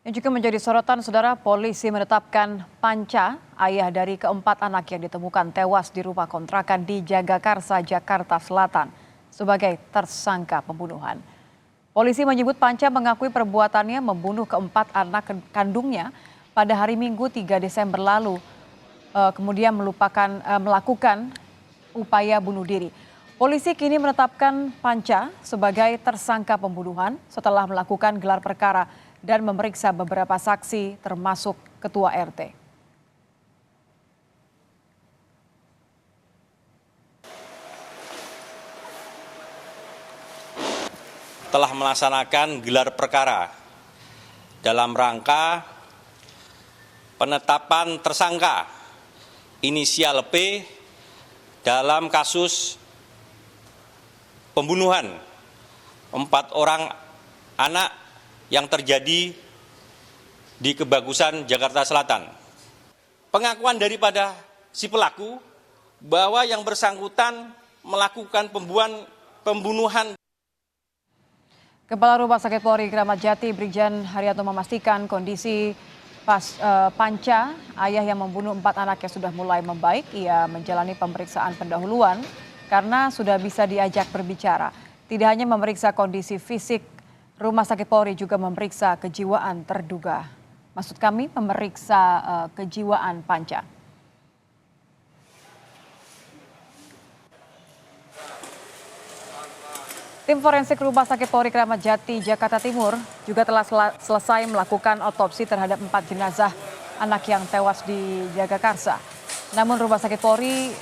Yang juga menjadi sorotan, saudara, polisi menetapkan Panca, ayah dari keempat anak yang ditemukan tewas di rumah kontrakan di Jagakarsa, Jakarta Selatan, sebagai tersangka pembunuhan. Polisi menyebut Panca mengakui perbuatannya membunuh keempat anak kandungnya pada hari Minggu 3 Desember lalu, kemudian melakukan upaya bunuh diri. Polisi kini menetapkan Panca sebagai tersangka pembunuhan setelah melakukan gelar perkara dan memeriksa beberapa saksi termasuk ketua RT. Telah melaksanakan gelar perkara dalam rangka penetapan tersangka inisial P dalam kasus pembunuhan 4 orang anak yang terjadi di Kebagusan, Jakarta Selatan. Pengakuan daripada si pelaku bahwa yang bersangkutan melakukan pembunuhan. Kepala Rumah Sakit Polri Kramat Jati, Brigjen Haryanto, memastikan kondisi Panca, ayah yang membunuh 4 anaknya, sudah mulai membaik. Ia menjalani pemeriksaan pendahuluan karena sudah bisa diajak berbicara. Tidak hanya memeriksa kondisi fisik, Rumah Sakit Polri juga memeriksa kejiwaan terduga. Maksud kami memeriksa kejiwaan Panca. Tim forensik Rumah Sakit Polri Kramat Jati, Jakarta Timur juga telah selesai melakukan otopsi terhadap 4 jenazah anak yang tewas di Jagakarsa. Namun Rumah Sakit Polri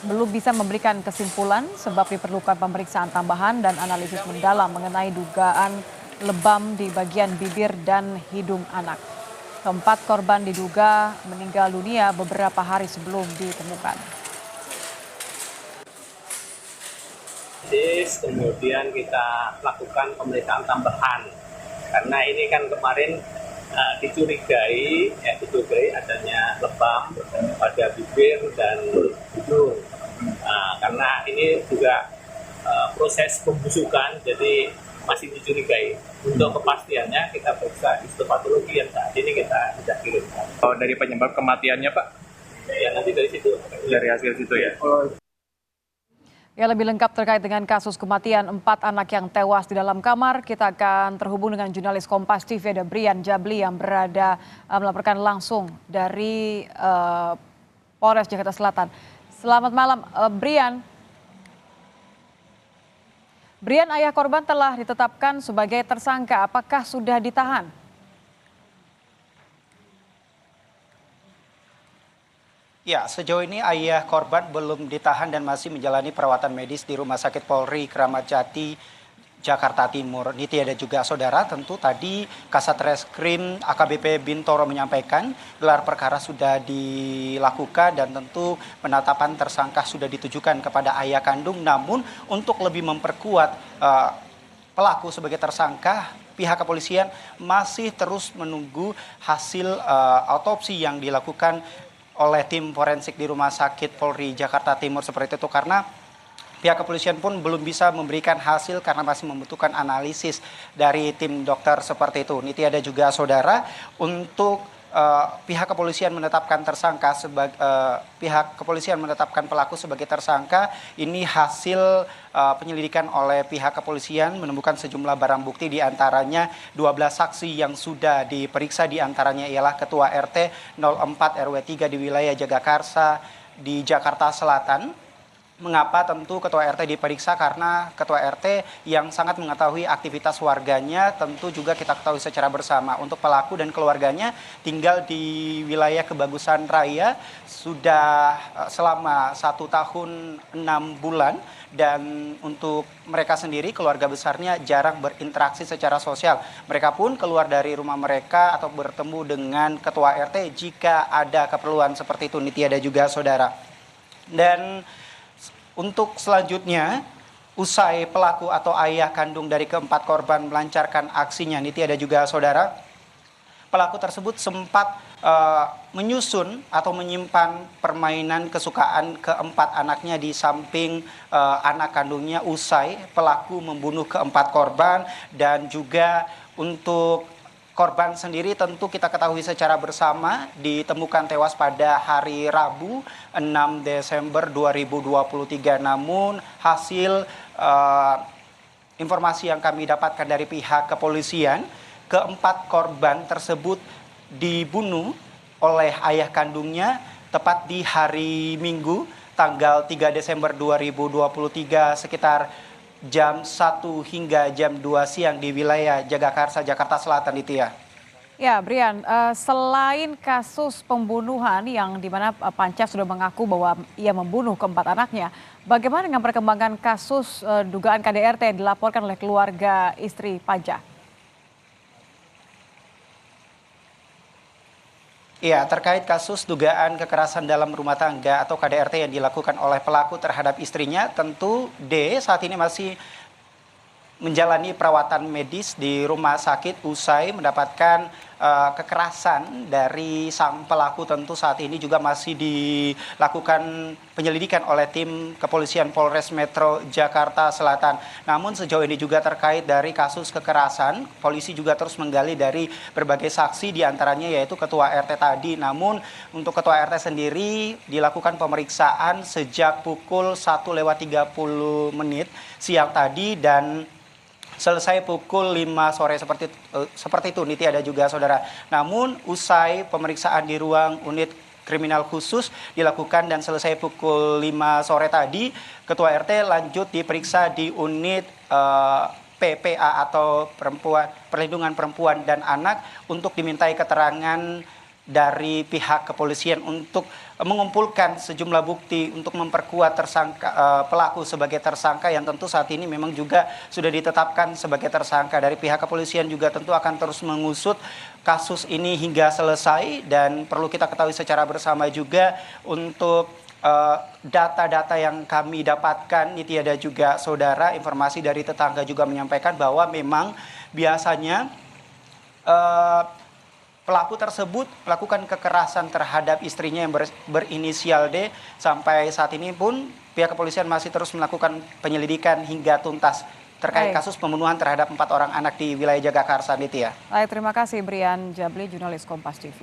belum bisa memberikan kesimpulan sebab diperlukan pemeriksaan tambahan dan analisis mendalam mengenai dugaan lebam di bagian bibir dan hidung anak. Keempat korban diduga meninggal dunia beberapa hari sebelum ditemukan. Kemudian kita lakukan pemeriksaan tambahan karena ini kan kemarin dicurigai adanya lebam pada bibir dan hidung. Karena ini juga proses pembusukan, jadi masih dicurigai. Untuk kepastiannya kita periksa histopatologi yang saat ini kita sudah kirimkan. Oh, dari penyebab kematiannya, Pak? Ya, nanti dari situ. Dari hasil situ ya? Ya, lebih lengkap terkait dengan kasus kematian 4 anak yang tewas di dalam kamar, kita akan terhubung dengan jurnalis Kompas TV, ada Brian Jabli yang berada melaporkan langsung dari Polres Jakarta Selatan. Selamat malam, Brian. Brian, ayah korban telah ditetapkan sebagai tersangka. Apakah sudah ditahan? Ya, sejauh ini ayah korban belum ditahan dan masih menjalani perawatan medis di Rumah Sakit Polri Kramat Jati, Jakarta Timur. Nitya dan juga saudara, tentu tadi Kasat Reskrim AKBP Bintoro menyampaikan gelar perkara sudah dilakukan dan tentu penetapan tersangka sudah ditujukan kepada ayah kandung. Namun untuk lebih memperkuat pelaku sebagai tersangka, pihak kepolisian masih terus menunggu hasil autopsi yang dilakukan oleh tim forensik di Rumah Sakit Polri Jakarta Timur seperti itu, karena pihak kepolisian pun belum bisa memberikan hasil karena masih membutuhkan analisis dari tim dokter seperti itu. Nitya ada juga saudara, untuk pihak kepolisian menetapkan tersangka pihak kepolisian menetapkan pelaku sebagai tersangka. Ini hasil penyelidikan oleh pihak kepolisian menemukan sejumlah barang bukti, diantaranya 12 saksi yang sudah diperiksa, diantaranya ialah Ketua RT 04 RW 3 di wilayah Jagakarsa di Jakarta Selatan. Mengapa tentu Ketua RT diperiksa? Karena Ketua RT yang sangat mengetahui aktivitas warganya, tentu juga kita ketahui secara bersama. Untuk pelaku dan keluarganya tinggal di wilayah Kebagusan Raya sudah selama 1 tahun 6 bulan. Dan untuk mereka sendiri, keluarga besarnya jarang berinteraksi secara sosial. Mereka pun keluar dari rumah mereka atau bertemu dengan Ketua RT jika ada keperluan seperti itu, Nitya dan juga saudara. Dan untuk selanjutnya, usai pelaku atau ayah kandung dari keempat korban melancarkan aksinya, Nitya dan juga saudara, pelaku tersebut sempat menyusun atau menyimpan permainan kesukaan keempat anaknya di samping anak kandungnya usai pelaku membunuh keempat korban. Dan juga untuk korban sendiri tentu kita ketahui secara bersama ditemukan tewas pada hari Rabu 6 Desember 2023. Namun hasil informasi yang kami dapatkan dari pihak kepolisian, keempat korban tersebut dibunuh oleh ayah kandungnya tepat di hari Minggu tanggal 3 Desember 2023 sekitar jam 1 hingga jam 2 siang di wilayah Jagakarsa, Jakarta Selatan itu ya. Ya, Brian, selain kasus pembunuhan yang dimana Panca sudah mengaku bahwa ia membunuh keempat anaknya, bagaimana dengan perkembangan kasus dugaan KDRT yang dilaporkan oleh keluarga istri Panca? Ya, terkait kasus dugaan kekerasan dalam rumah tangga atau KDRT yang dilakukan oleh pelaku terhadap istrinya, tentu D saat ini masih menjalani perawatan medis di rumah sakit usai mendapatkan kekerasan dari sang pelaku. Tentu saat ini juga masih dilakukan penyelidikan oleh tim kepolisian Polres Metro Jakarta Selatan. Namun sejauh ini juga terkait dari kasus kekerasan, polisi juga terus menggali dari berbagai saksi, diantaranya yaitu ketua RT tadi. Namun untuk ketua RT sendiri dilakukan pemeriksaan sejak pukul 1:30 siang tadi dan selesai pukul 5 sore seperti itu Niti ada juga saudara. Namun usai pemeriksaan di ruang unit kriminal khusus dilakukan dan selesai pukul 5 sore tadi, ketua RT lanjut diperiksa di unit PPA atau Perlindungan Perempuan dan Anak untuk dimintai keterangan dari pihak kepolisian untuk mengumpulkan sejumlah bukti untuk memperkuat pelaku sebagai tersangka yang tentu saat ini memang juga sudah ditetapkan sebagai tersangka. Dari pihak kepolisian juga tentu akan terus mengusut kasus ini hingga selesai, dan perlu kita ketahui secara bersama juga untuk data-data yang kami dapatkan, ini tiada juga saudara, informasi dari tetangga juga menyampaikan bahwa memang biasanya pelaku tersebut melakukan kekerasan terhadap istrinya yang berinisial D. Sampai saat ini pun pihak kepolisian masih terus melakukan penyelidikan hingga tuntas terkait kasus pembunuhan terhadap 4 orang anak di wilayah Jagakarsa, Nitya. Baik, terima kasih Brian Jabli, jurnalis Kompas TV.